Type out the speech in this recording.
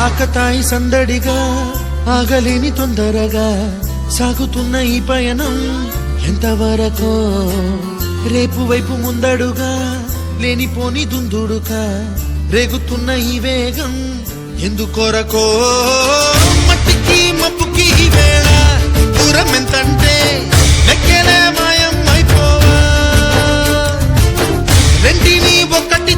ఆకతాయి సందడిగా ఆగలేని తొందరగా సాగుతున్న ఈ పయనం ఎంతవరకో రేపు వైపు ముందడుగా లేనిపోని దుందుడుగా రేగుతున్న ఈ వేగం ఎందుకొరకో మట్టికి మప్పుకి వేళ దూరం ఎంతంటే లెక్కలే మాయం అయిపోవా రెంటిని ఒక్కటి